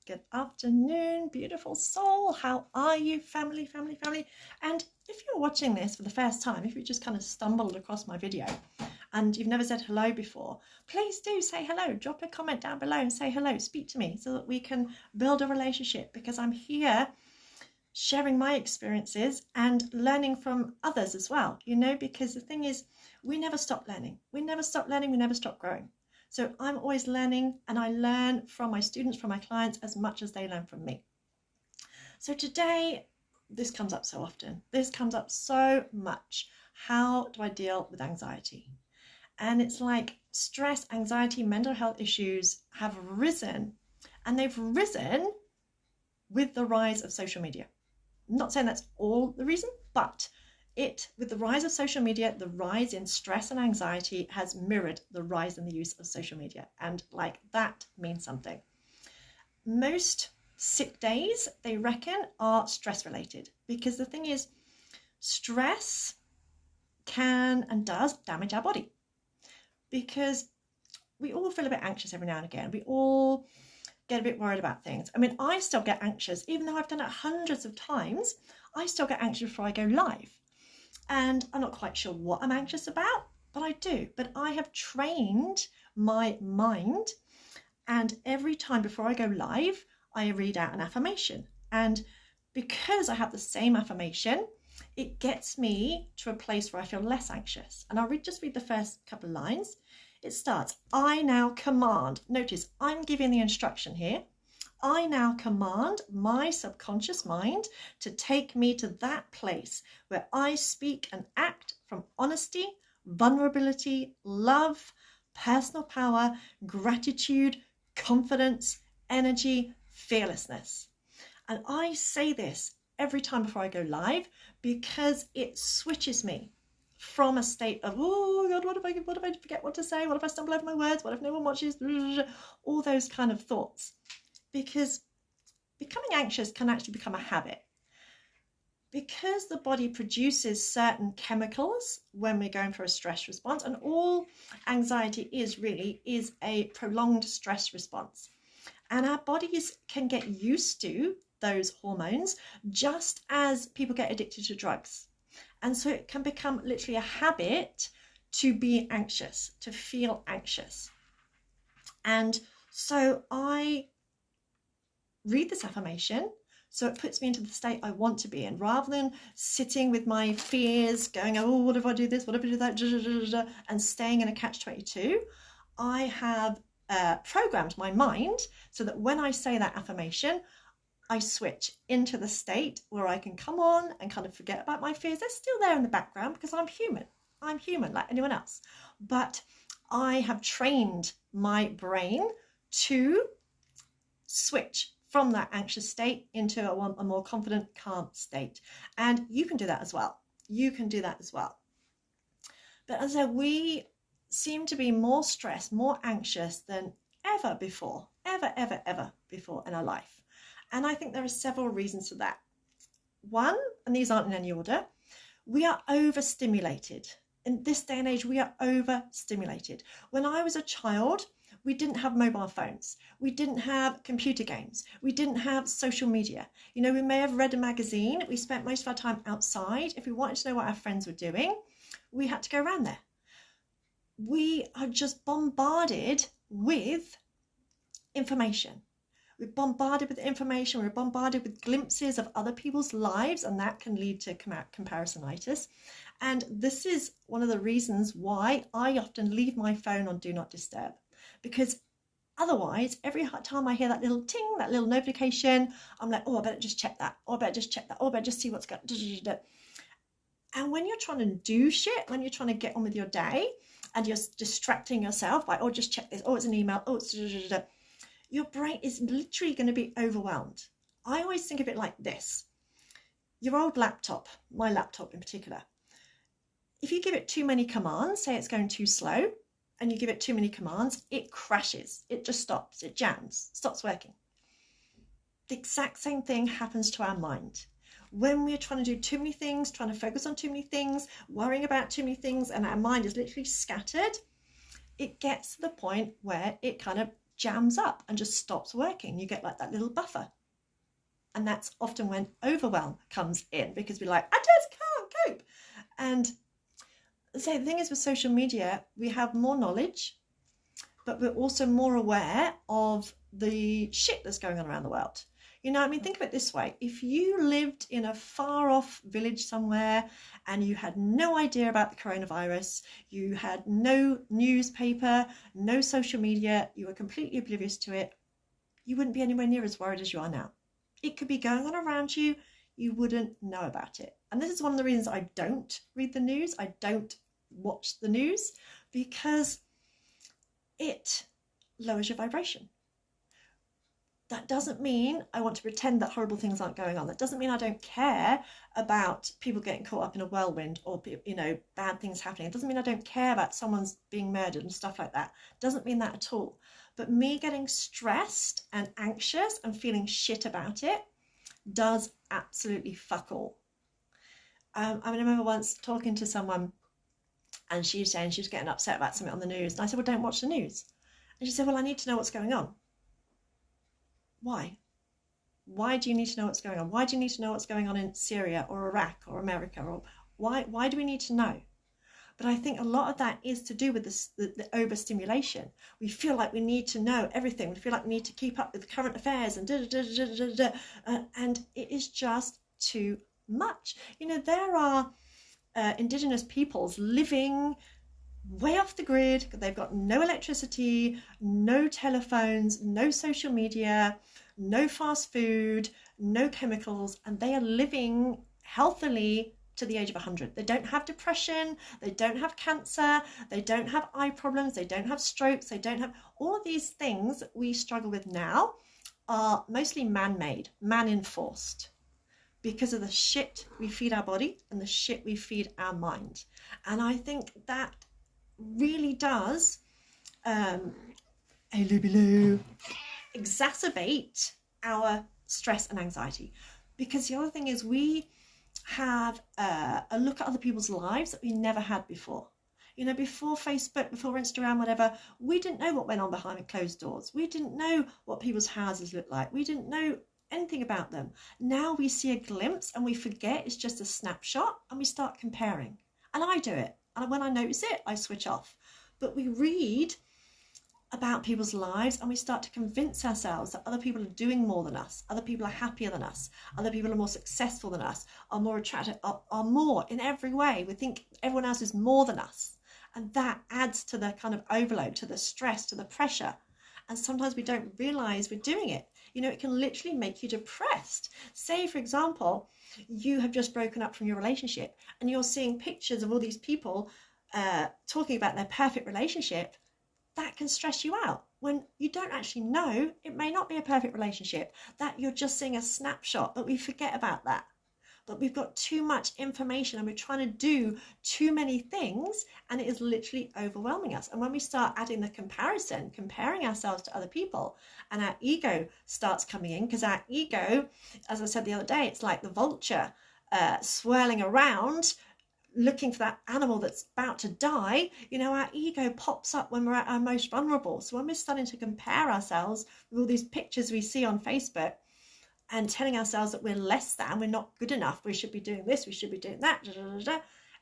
Good afternoon, beautiful soul. How are you, family, family, family? And if you're watching this for the first time, if you just kind of stumbled across my video and you've never said hello before, please do say hello. Drop a comment down below and say hello. Speak to me so that we can build a relationship, because I'm here sharing my experiences and learning from others as well, because the thing is, we never stop learning. We never stop learning. We never stop growing. So I'm always learning, and I learn from my students, from my clients, as much as they learn from me. So today, this comes up so often. This comes up so much. How do I deal with anxiety? And it's like stress, anxiety, mental health issues have risen, and they've risen with the rise of social media. I'm not saying that's all the reason, but with the rise of social media, the rise in stress and anxiety has mirrored the rise in the use of social media. And like, that means something. Most sick days, they reckon, are stress related, because the thing is, stress can and does damage our body, because we all feel a bit anxious every now and again. We all get a bit worried about things. I mean, I still get anxious, even though I've done it hundreds of times. I still get anxious before I go live. And I'm not quite sure what I'm anxious about, but I do. But I have trained my mind, and every time before I go live, I read out an affirmation. And because I have the same affirmation, it gets me to a place where I feel less anxious. And I'll just read the first couple of lines. It starts, I now command. Notice, I'm giving the instruction here. I now command my subconscious mind to take me to that place where I speak and act from honesty, vulnerability, love, personal power, gratitude, confidence, energy, fearlessness. And I say this every time before I go live, because it switches me from a state of, oh God, what if I forget what to say? What if I stumble over my words? What if no one watches? All those kind of thoughts. Because becoming anxious can actually become a habit. Because the body produces certain chemicals when we're going for a stress response, and all anxiety is a prolonged stress response. And our bodies can get used to those hormones, just as people get addicted to drugs. And so it can become literally a habit to be anxious, to feel anxious. And so I read this affirmation, so it puts me into the state I want to be in, rather than sitting with my fears, going, oh, what if I do this? What if I do that? And staying in a catch-22. I have programmed my mind so that when I say that affirmation, I switch into the state where I can come on and kind of forget about my fears. They're still there in the background, because I'm human. I'm human like anyone else. But I have trained my brain to switch from that anxious state into a more confident, calm state. And you can do that as well. You can do that as well. But as I said, we seem to be more stressed, more anxious than ever before, ever before in our life. And I think there are several reasons for that. One, and these aren't in any order, we are overstimulated. In this day and age, we are overstimulated. When I was a child, we didn't have mobile phones. We didn't have computer games. We didn't have social media. We may have read a magazine. We spent most of our time outside. If we wanted to know what our friends were doing, we had to go around there. We are just bombarded with information. We're bombarded with information. We're bombarded with glimpses of other people's lives, and that can lead to comparisonitis. And this is one of the reasons why I often leave my phone on Do Not Disturb. Because otherwise, every time I hear that little ting, that little notification, I'm like, oh, I better just check that. Oh, I better just check that. Oh, I better just see what's going on. And when you're trying to do shit, when you're trying to get on with your day and you're distracting yourself by, oh, just check this. Oh, it's an email. Oh, it's your brain is literally going to be overwhelmed. I always think of it like this. Your old laptop, my laptop in particular, if you give it too many commands, say it's going too slow, and you give it too many commands, it crashes. It just stops. It jams, stops working. The exact same thing happens to our mind. When we're trying to do too many things, trying to focus on too many things, worrying about too many things, and our mind is literally scattered, it gets to the point where it kind of jams up and just stops working. You get like that little buffer. And that's often when overwhelm comes in, because we're like, I just can't cope. And so the thing is, with social media, we have more knowledge, but we're also more aware of the shit that's going on around the world. You know, I mean, think of it this way. If you lived in a far off village somewhere and you had no idea about the coronavirus, you had no newspaper, no social media, you were completely oblivious to it, you wouldn't be anywhere near as worried as you are now. It could be going on around you, you wouldn't know about it. And this is one of the reasons I don't read the news. I don't watch the news, because it lowers your vibration. That doesn't mean I want to pretend that horrible things aren't going on. That doesn't mean I don't care about people getting caught up in a whirlwind or, you know, bad things happening. It doesn't mean I don't care about someone's being murdered and stuff like that. It doesn't mean that at all. But me getting stressed and anxious and feeling shit about it does absolutely fuck all. I remember once talking to someone, and she was saying she was getting upset about something on the news. And I said, well, don't watch the news. And she said, well, I need to know what's going on. Why? Why do you need to know what's going on? Why do you need to know what's going on in Syria or Iraq or America? Or why do we need to know? But I think a lot of that is to do with the overstimulation. We feel like we need to know everything. We feel like we need to keep up with current affairs and and it is just too much. You know, there are indigenous peoples living way off the grid. They've got no electricity, no telephones, no social media, no fast food, no chemicals, and they are living healthily to the age of 100. They don't have depression, they don't have cancer, they don't have eye problems, they don't have strokes, they don't have all of these things that we struggle with now are mostly man-made, man-enforced, because of the shit we feed our body and the shit we feed our mind. And I think that really does exacerbate our stress and anxiety. Because the other thing is, we have a look at other people's lives that we never had before. You know, before Facebook, before Instagram, whatever, we didn't know what went on behind closed doors. We didn't know what people's houses looked like. We didn't know anything about them. Now we see a glimpse and we forget it's just a snapshot, and we start comparing. And I do it. And when I notice it, I switch off. But we read about people's lives and we start to convince ourselves that other people are doing more than us, other people are happier than us, other people are more successful than us, are more attractive, are more in every way. We think everyone else is more than us, and that adds to the kind of overload, to the stress, to the pressure. And sometimes we don't realize we're doing it. You know, it can literally make you depressed. Say, for example, you have just broken up from your relationship and you're seeing pictures of all these people talking about their perfect relationship. That can stress you out when you don't actually know it may not be a perfect relationship, that you're just seeing a snapshot, but we forget about that. But we've got too much information and we're trying to do too many things, and it is literally overwhelming us. And when we start adding the comparison, comparing ourselves to other people, and our ego starts coming in, because our ego, as I said the other day, it's like the vulture swirling around, looking for that animal that's about to die. You know, our ego pops up when we're at our most vulnerable. So when we're starting to compare ourselves with all these pictures we see on Facebook and telling ourselves that we're less than, we're not good enough, we should be doing this, we should be doing that,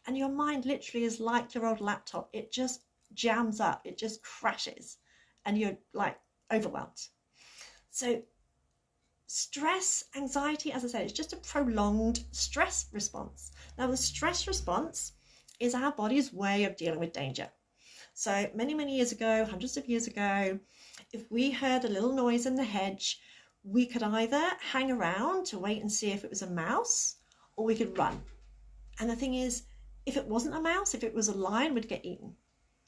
and your mind literally is like your old laptop. It just jams up, it just crashes, and you're like overwhelmed. So stress, anxiety, as I said, it's just a prolonged stress response. Now, the stress response is our body's way of dealing with danger. So many, many years ago, hundreds of years ago, if we heard a little noise in the hedge, we could either hang around to wait and see if it was a mouse, or we could run. And the thing is, if it wasn't a mouse, if it was a lion, we'd get eaten.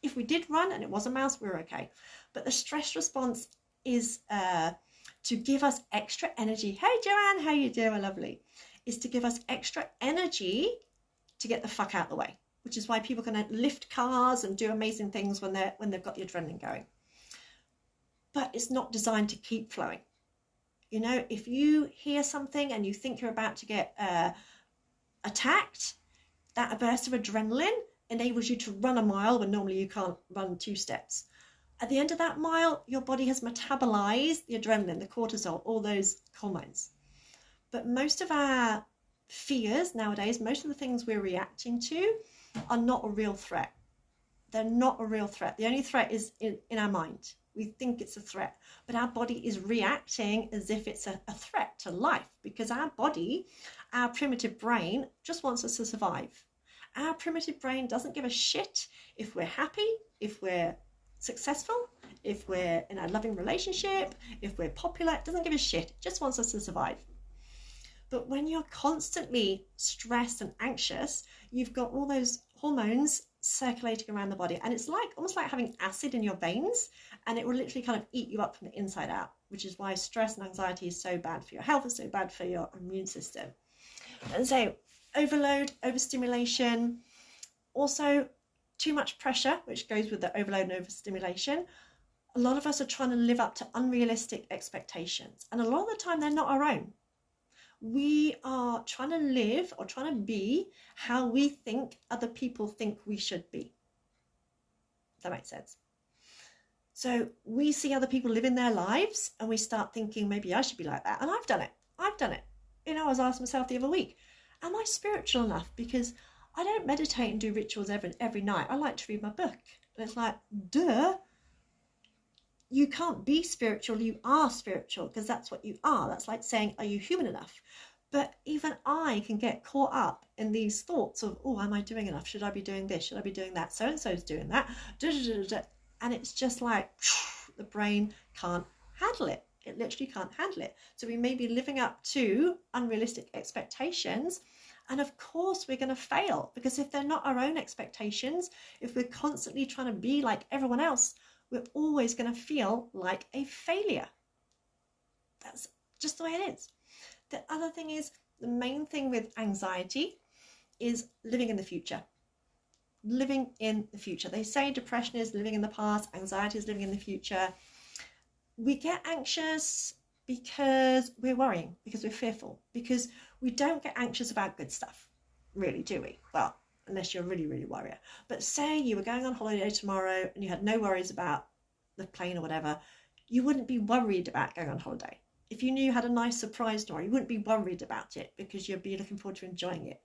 If we did run and it was a mouse, we were okay. But the stress response is to give us extra energy. Hey Joanne, how you doing? Lovely. Is to give us extra energy to get the fuck out of the way, which is why people can lift cars and do amazing things when they've got the adrenaline going. But it's not designed to keep flowing. You know, if you hear something and you think you're about to get attacked, that burst of adrenaline enables you to run a mile when normally you can't run 2 steps. At the end of that mile, your body has metabolized the adrenaline, the cortisol, all those hormones. But most of our fears nowadays, most of the things we're reacting to are not a real threat. They're not a real threat. The only threat is in our mind. We think it's a threat, but our body is reacting as if it's a threat to life, because our body, our primitive brain, just wants us to survive. Our primitive brain doesn't give a shit if we're happy, if we're successful, if we're in a loving relationship, if we're popular. It doesn't give a shit. It just wants us to survive. But when you're constantly stressed and anxious, you've got all those hormones circulating around the body, and it's like almost like having acid in your veins, and it will literally kind of eat you up from the inside out, which is why stress and anxiety is so bad for your health, it's so bad for your immune system. And so overload, overstimulation, also too much pressure, which goes with the overload and overstimulation. A lot of us are trying to live up to unrealistic expectations, and a lot of the time they're not our own. We are trying to live or trying to be how we think other people think we should be. If that makes sense. So we see other people living their lives and we start thinking, maybe I should be like that. And I've done it. You know, I was asking myself the other week, am I spiritual enough? Because I don't meditate and do rituals every night. I like to read my book. And it's like, duh. You can't be spiritual, you are spiritual, because that's what you are. That's like saying, are you human enough? But even I can get caught up in these thoughts of, oh, am I doing enough? Should I be doing this? Should I be doing that? So-and-so's doing that. And it's just like, the brain can't handle it. It literally can't handle it. So we may be living up to unrealistic expectations. And of course, we're going to fail, because if they're not our own expectations, if we're constantly trying to be like everyone else, we're always going to feel like a failure. That's just the way it is. The other thing is, the main thing with anxiety is living in the future. Living in the future. They say depression is living in the past, anxiety is living in the future. We get anxious because we're worrying, because we're fearful, because we don't get anxious about good stuff, really, do we? Well, unless you're really, really worrier. But say you were going on holiday tomorrow and you had no worries about the plane or whatever, you wouldn't be worried about going on holiday. If you knew you had a nice surprise tomorrow, you wouldn't be worried about it, because you'd be looking forward to enjoying it.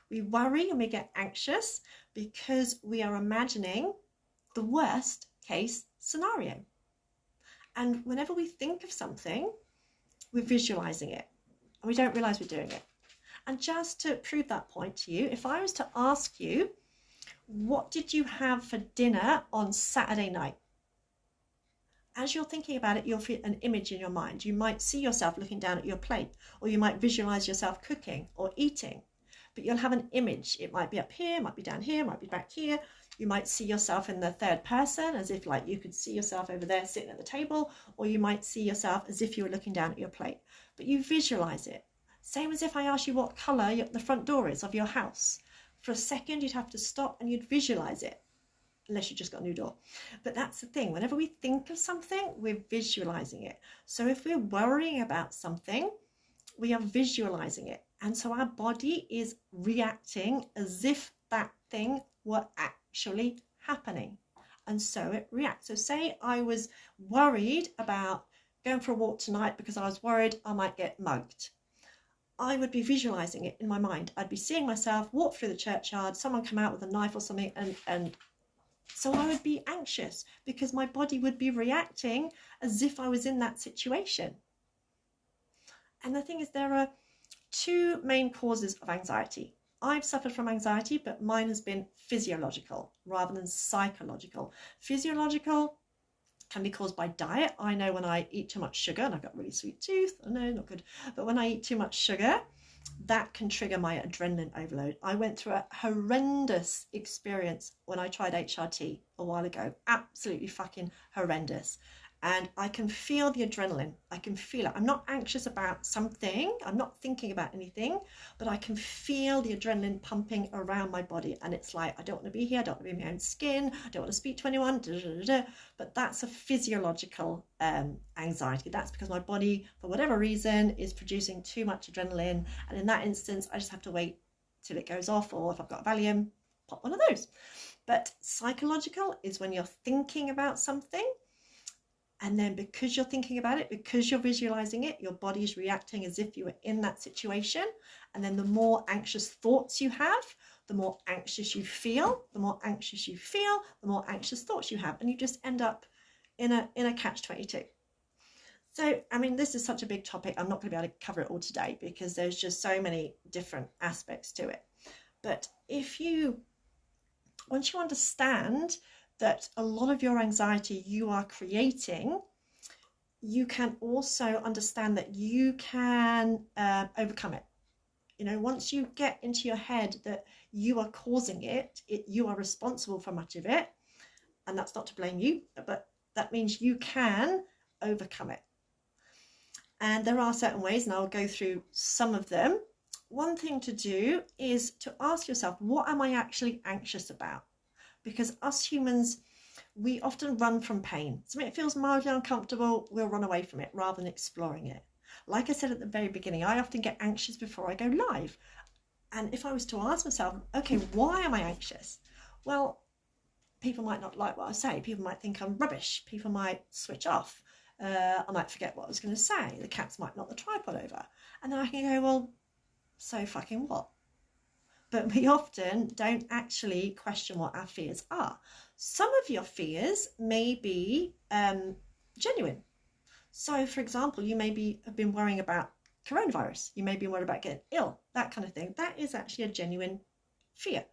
We worry and we get anxious because we are imagining the worst case scenario. And whenever we think of something, we're visualizing it, and we don't realize we're doing it. And just to prove that point to you, if I was to ask you, what did you have for dinner on Saturday night? As you're thinking about it, you'll feel an image in your mind. You might see yourself looking down at your plate, or you might visualize yourself cooking or eating, but you'll have an image. It might be up here, might be down here, might be back here. You might see yourself in the third person, as if like you could see yourself over there sitting at the table, or you might see yourself as if you were looking down at your plate, but you visualize it. Same as if I asked you what colour the front door is of your house. For a second, you'd have to stop and you'd visualise it, unless you just got a new door. But that's the thing. Whenever we think of something, we're visualising it. So if we're worrying about something, we are visualising it. And so our body is reacting as if that thing were actually happening. And so it reacts. So say I was worried about going for a walk tonight because I was worried I might get mugged. I would be visualizing it in my mind. I'd be seeing myself walk through the churchyard, someone come out with a knife or something, and so I would be anxious because my body would be reacting as if I was in that situation. And the thing is, there are two main causes of anxiety. I've suffered from anxiety, but mine has been physiological rather than psychological. Physiological can be caused by diet. I know when I eat too much sugar, and I've got a really sweet tooth, I know, not good, but when I eat too much sugar, that can trigger my adrenaline overload. I went through a horrendous experience when I tried HRT a while ago, absolutely fucking horrendous. And I can feel the adrenaline. I can feel it. I'm not anxious about something. I'm not thinking about anything, but I can feel the adrenaline pumping around my body. And it's like, I don't want to be here. I don't want to be in my own skin. I don't want to speak to anyone. But that's a physiological anxiety. That's because my body, for whatever reason, is producing too much adrenaline. And in that instance, I just have to wait till it goes off. Or if I've got a Valium, pop one of those. But psychological is when you're thinking about something. And then because you're thinking about it, because you're visualizing it, your body is reacting as if you were in that situation. And then the more anxious thoughts you have, the more anxious you feel. The more anxious you feel, the more anxious thoughts you have. And you just end up in a catch-22. So, I mean, this is such a big topic. I'm not going to be able to cover it all today because there's just so many different aspects to it. But once you understand that a lot of your anxiety you are creating, you can also understand that you can overcome it. You know, once you get into your head that you are causing it, you are responsible for much of it, and that's not to blame you, but that means you can overcome it. And there are certain ways, and I'll go through some of them. One thing to do is to ask yourself, what am I actually anxious about? Because us humans, we often run from pain. So when it feels mildly uncomfortable, we'll run away from it rather than exploring it. Like I said at the very beginning, I often get anxious before I go live. And if I was to ask myself, okay, why am I anxious? Well, people might not like what I say. People might think I'm rubbish. People might switch off. I might forget what I was going to say. The cats might knock the tripod over. And then I can go, well, so fucking what? But we often don't actually question what our fears are. Some of your fears may be genuine. So, for example, you maybe have been worrying about coronavirus. You may be worried about getting ill, that kind of thing. That is actually a genuine fear.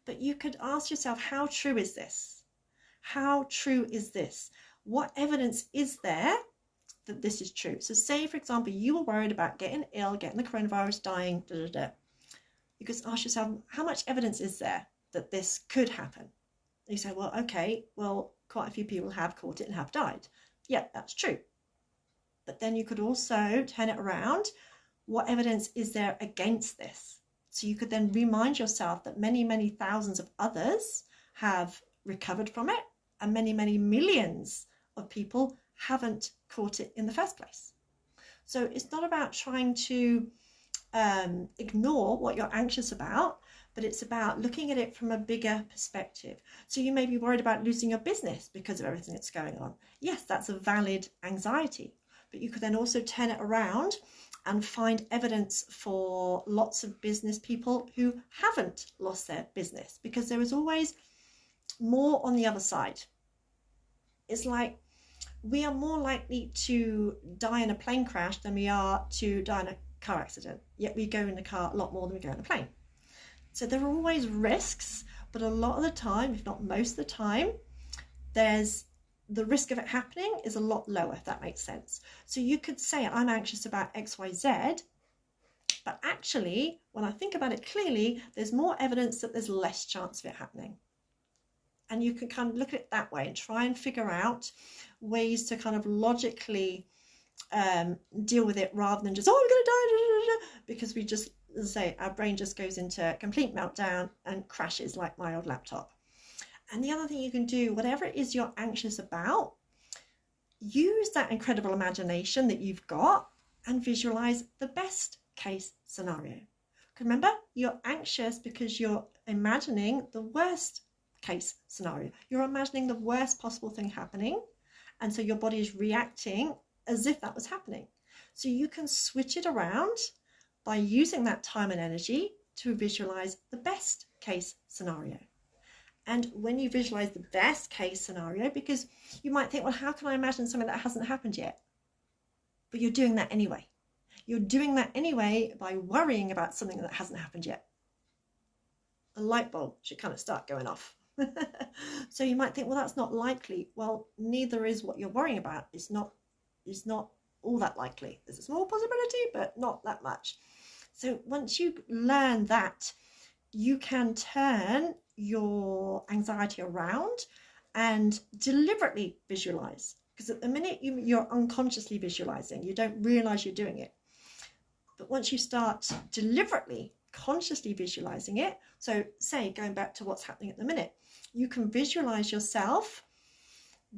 But you could ask yourself, how true is this? How true is this? What evidence is there that this is true? So say, for example, you were worried about getting ill, getting the coronavirus, dying, You could ask yourself, how much evidence is there that this could happen? And you say, well, okay, well, quite a few people have caught it and have died. Yeah, that's true. But then you could also turn it around. What evidence is there against this? So you could then remind yourself that many, many thousands of others have recovered from it, and many, many millions of people haven't caught it in the first place. So it's not about trying to ignore what you're anxious about, but it's about looking at it from a bigger perspective. So you may be worried about losing your business because of everything that's going on. Yes, that's a valid anxiety, but you could then also turn it around and find evidence for lots of business people who haven't lost their business, because there is always more on the other side. It's like we are more likely to die in a plane crash than we are to die in a car accident, yet we go in the car a lot more than we go in a plane. So there are always risks, but a lot of the time, if not most of the time, the risk of it happening is a lot lower, if that makes sense. So you could say, I'm anxious about XYZ, but actually, when I think about it clearly, there's more evidence that there's less chance of it happening. And you can kind of look at it that way and try and figure out ways to kind of logically deal with it, rather than just, oh, I'm going to die, because we just, as I say, our brain just goes into complete meltdown and crashes like my old laptop. And the other thing you can do, whatever it is you're anxious about, use that incredible imagination that you've got and visualize the best case scenario. Remember, you're anxious because you're imagining the worst case scenario. You're imagining the worst possible thing happening, and so your body is reacting as if that was happening. So you can switch it around by using that time and energy to visualize the best case scenario. And when you visualize the best case scenario, because you might think, well, how can I imagine something that hasn't happened yet? But you're doing that anyway. You're doing that anyway by worrying about something that hasn't happened yet. A light bulb should kind of start going off. So you might think, well, that's not likely. Well, neither is what you're worrying about. It's not all that likely. There's a small possibility, but not that much. So once you learn that, you can turn your anxiety around and deliberately visualize. Because at the minute you're unconsciously visualizing, you don't realize you're doing it. But once you start deliberately, consciously visualizing it, so say, going back to what's happening at the minute, you can visualize yourself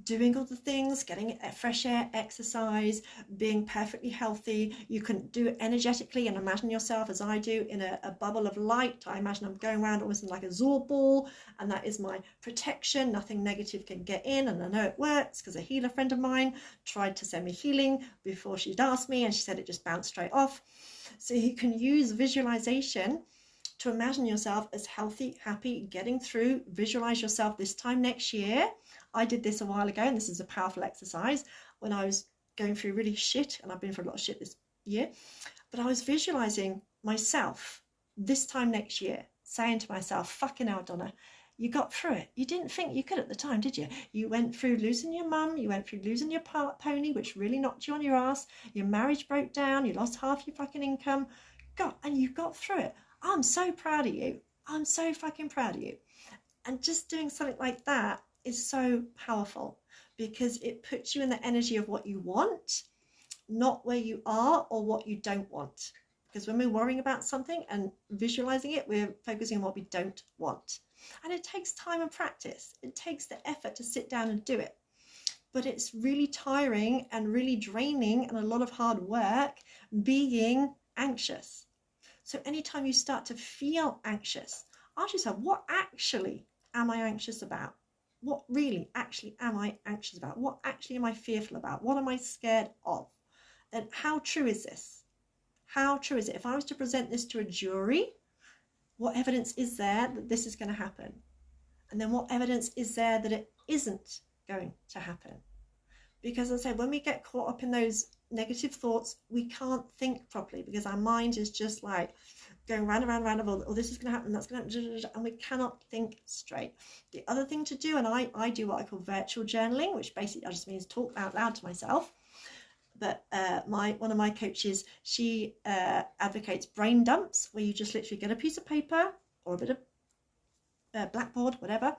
doing all the things, getting fresh air, exercise, being perfectly healthy. You can do it energetically and imagine yourself, as I do, in a bubble of light. I imagine I'm going around almost like a Zorb ball, and that is my protection. Nothing negative can get in, and I know it works because a healer friend of mine tried to send me healing before she'd asked me, and she said it just bounced straight off. So you can use visualization to imagine yourself as healthy, happy, getting through. Visualize yourself this time next year. I did this a while ago, and this is a powerful exercise when I was going through really shit, and I've been through a lot of shit this year, but I was visualizing myself this time next year, saying to myself, fucking hell, Donna, you got through it. You didn't think you could at the time, did you? You went through losing your mum, you went through losing your pony, which really knocked you on your ass, your marriage broke down, you lost half your fucking income, God, and you got through it. I'm so proud of you. I'm so fucking proud of you. And just doing something like that is so powerful because it puts you in the energy of what you want, not where you are or what you don't want. Because when we're worrying about something and visualizing it, we're focusing on what we don't want. And it takes time and practice. It takes the effort to sit down and do it. But it's really tiring and really draining and a lot of hard work being anxious. So anytime you start to feel anxious, ask yourself, what actually am I anxious about? What really actually am I anxious about? What actually am I fearful about? What am I scared of? And how true is this? How true is it? If I was to present this to a jury, what evidence is there that this is going to happen? And then what evidence is there that it isn't going to happen? Because as I said, when we get caught up in those negative thoughts, we can't think properly because our mind is just like going round and round and round, oh, this is going to happen, that's going to happen, and we cannot think straight. The other thing to do, and I do what I call virtual journaling, which basically just means talk out loud to myself. But one of my coaches, she advocates brain dumps, where you just literally get a piece of paper or a bit of blackboard, whatever,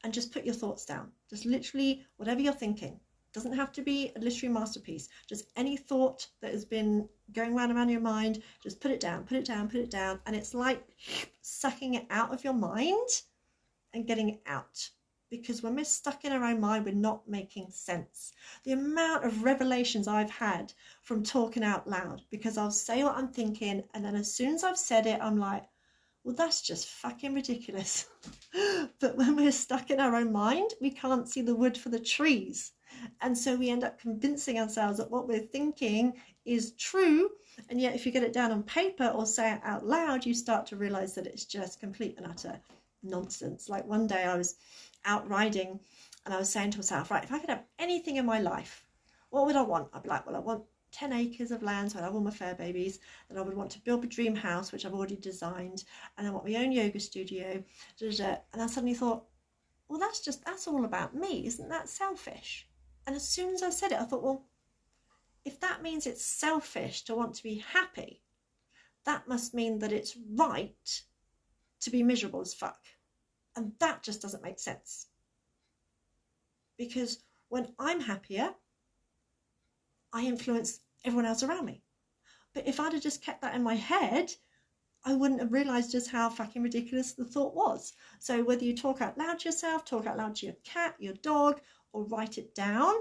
and just put your thoughts down. Just literally whatever you're thinking. Doesn't have to be a literary masterpiece. Just any thought that has been going round and round your mind, just put it down, put it down, put it down. And it's like sucking it out of your mind and getting it out. Because when we're stuck in our own mind, we're not making sense. The amount of revelations I've had from talking out loud, because I'll say what I'm thinking, and then as soon as I've said it, I'm like, well, that's just fucking ridiculous. But when we're stuck in our own mind, we can't see the wood for the trees. And so we end up convincing ourselves that what we're thinking is true. And yet if you get it down on paper or say it out loud, you start to realize that it's just complete and utter nonsense. Like one day I was out riding and I was saying to myself, right, if I could have anything in my life, what would I want? I'd be like, well, I want 10 acres of land, so I'd have all my fur babies, and I would want to build a dream house, which I've already designed, and I want my own yoga studio, and I suddenly thought, well, that's all about me. Isn't that selfish? And as soon as I said it, I thought, well, if that means it's selfish to want to be happy, that must mean that it's right to be miserable as fuck. And that just doesn't make sense. Because when I'm happier, I influence everyone else around me. But if I'd have just kept that in my head, I wouldn't have realised just how fucking ridiculous the thought was. So whether you talk out loud to yourself, talk out loud to your cat, your dog, or write it down,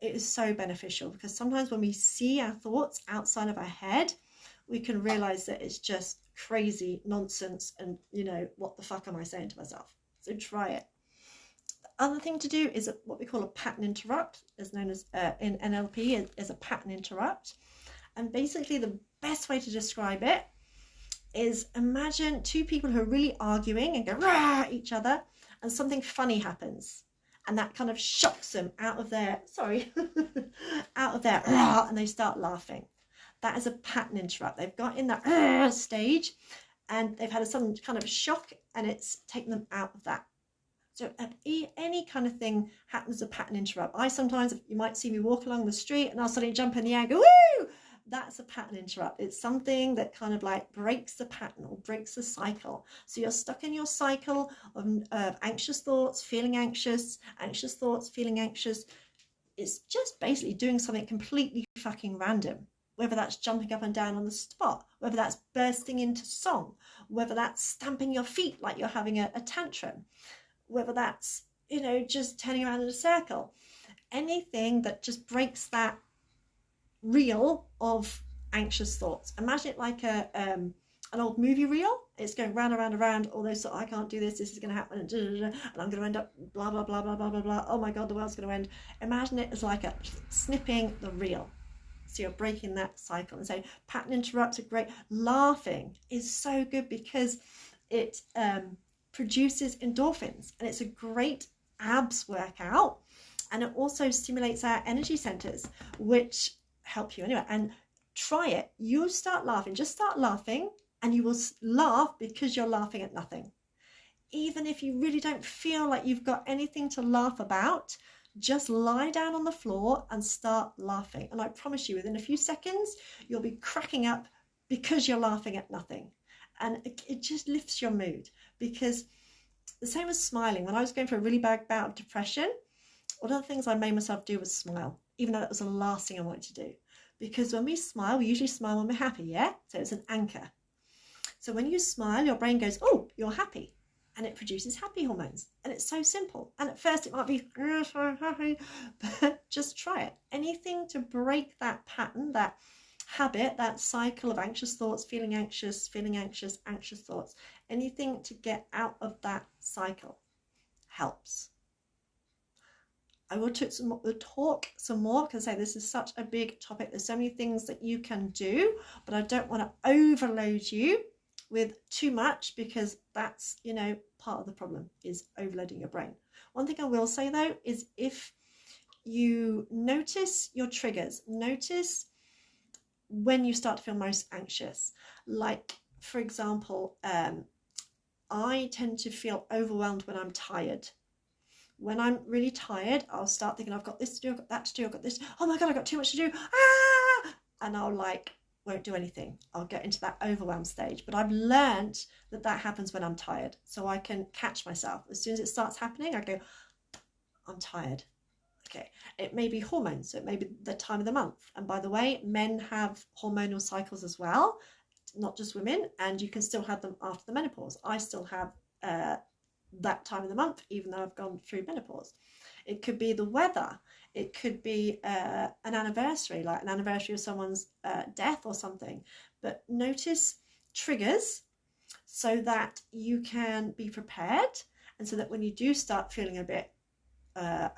it is so beneficial, because sometimes when we see our thoughts outside of our head, we can realise that it's just crazy nonsense and, you know, what the fuck am I saying to myself? So try it. The other thing to do is what we call a pattern interrupt, as known as in NLP is a pattern interrupt. And basically the best way to describe it is imagine two people who are really arguing and go rah at each other, and something funny happens. And that kind of shocks them out of their, out of their, and they start laughing. That is a pattern interrupt. They've got in that stage and they've had some kind of shock, and it's taken them out of that. So any kind of thing happens, a pattern interrupt. I sometimes, you might see me walk along the street and I'll suddenly jump in the air and go, woo! That's a pattern interrupt. It's something that kind of like breaks the pattern or breaks the cycle. So you're stuck in your cycle of anxious thoughts, feeling anxious, anxious thoughts, feeling anxious. It's just basically doing something completely fucking random. Whether that's jumping up and down on the spot, whether that's bursting into song, whether that's stamping your feet like you're having a tantrum, whether that's, you know, just turning around in a circle. anything that just breaks that reel of anxious thoughts. Imagine it like an old movie reel. It's going round and round and round. All those I can't do this. This is going to happen, and I'm going to end up blah blah blah blah blah blah blah. Oh my God, the world's going to end. Imagine it as like a snipping the reel. So you're breaking that cycle. And so pattern interrupts are great. Laughing is so good because it produces endorphins, and it's a great abs workout, and it also stimulates our energy centers, which help you anyway. And try it. You start laughing, just start laughing, and you will laugh because you're laughing at nothing. Even if you really don't feel like you've got anything to laugh about, just lie down on the floor and start laughing. And I promise you, within a few seconds, you'll be cracking up because you're laughing at nothing. And it just lifts your mood, because the same as smiling. When I was going for a really bad bout of depression, one of the things I made myself do was smile, even though that was the last thing I wanted to do. Because when we smile, we usually smile when we're happy, yeah? So it's an anchor. So when you smile, your brain goes, oh, you're happy. And it produces happy hormones. And it's so simple. And at first it might be, oh, so happy, but just try it. Anything to break that pattern, that habit, that cycle of anxious thoughts, feeling anxious, anxious thoughts. Anything to get out of that cycle helps. I will talk some more because I say this is such a big topic. There's so many things that you can do, but I don't want to overload you with too much, because that's, you know, part of the problem is overloading your brain. One thing I will say though is, if you notice your triggers, notice when you start to feel most anxious. Like, for example, I tend to feel overwhelmed when I'm tired. When I'm really tired, I'll start thinking, I've got this to do, I've got that to do, I've got this. Oh my God, I've got too much to do. Ah! And I'll won't do anything. I'll get into that overwhelm stage. But I've learned that that happens when I'm tired. So I can catch myself. As soon as it starts happening, I go, I'm tired. Okay. It may be hormones. So it may be the time of the month. And by the way, men have hormonal cycles as well, not just women. And you can still have them after the menopause. I still have that time of the month, even though I've gone through menopause. It could be the weather. It could be an anniversary, like an anniversary of someone's death or something. But notice triggers so that you can be prepared, and so that when you do start feeling a bit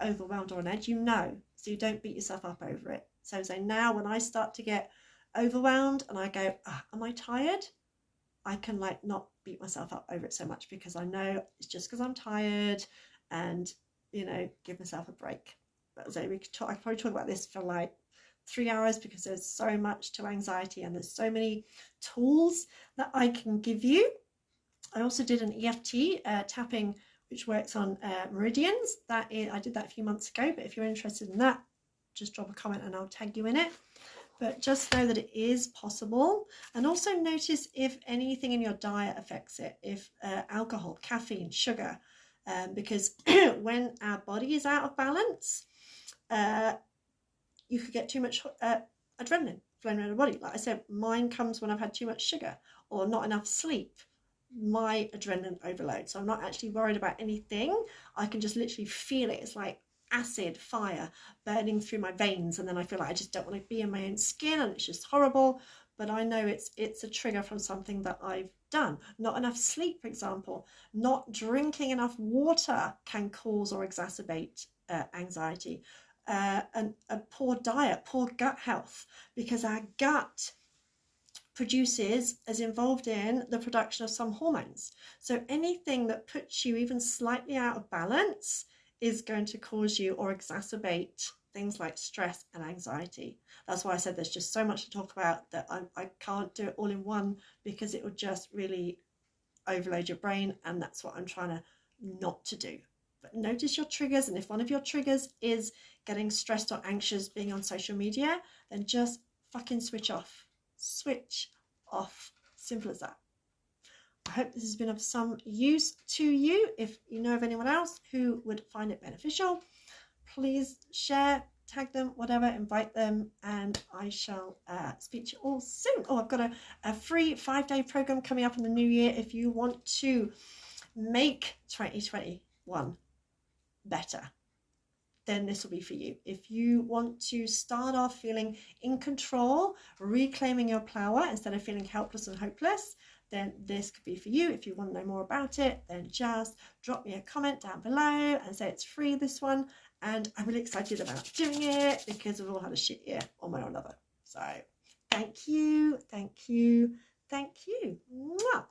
overwhelmed or on edge, you know, so you don't beat yourself up over it. So now when I start to get overwhelmed and I go, am I tired? I can not beat myself up over it so much, because I know it's just because I'm tired, and, you know, give myself a break. But so I could probably talk about this for 3 hours, because there's so much to anxiety and there's so many tools that I can give you. I also did an EFT tapping, which works on meridians. I did that a few months ago, but if you're interested in that, just drop a comment and I'll tag you in it. But just know that it is possible. And also notice if anything in your diet affects it, if alcohol, caffeine, sugar, because when our body is out of balance, you could get too much adrenaline flowing around the body. Like I said, mine comes when I've had too much sugar or not enough sleep. My adrenaline overload. So I'm not actually worried about anything. I can just literally feel it. It's like acid fire burning through my veins, and then I feel like I just don't want to be in my own skin, and it's just horrible. But I know it's a trigger from something that I've done. Not enough sleep, for example, not drinking enough water can cause or exacerbate anxiety. And a poor diet, poor gut health, because our gut is involved in the production of some hormones. So anything that puts you even slightly out of balance is going to cause you or exacerbate things like stress and anxiety. That's why I said there's just so much to talk about that I can't do it all in one, because it would just really overload your brain, and that's what I'm trying to not to do. But notice your triggers, and if one of your triggers is getting stressed or anxious, being on social media, then just fucking switch off. Switch off. Simple as that. I hope this has been of some use to you. If you know of anyone else who would find it beneficial, please share, tag them, whatever, invite them, and I shall speak to you all soon. Oh, I've got a free 5-day program coming up in the new year if you want to make 2021 better. then this will be for you. If you want to start off feeling in control, reclaiming your power instead of feeling helpless and hopeless, then this could be for you. If you want to know more about it, then just drop me a comment down below and say it's free, this one. And I'm really excited about doing it because we've all had a shit year one way or another. So thank you, thank you, thank you. Mwah.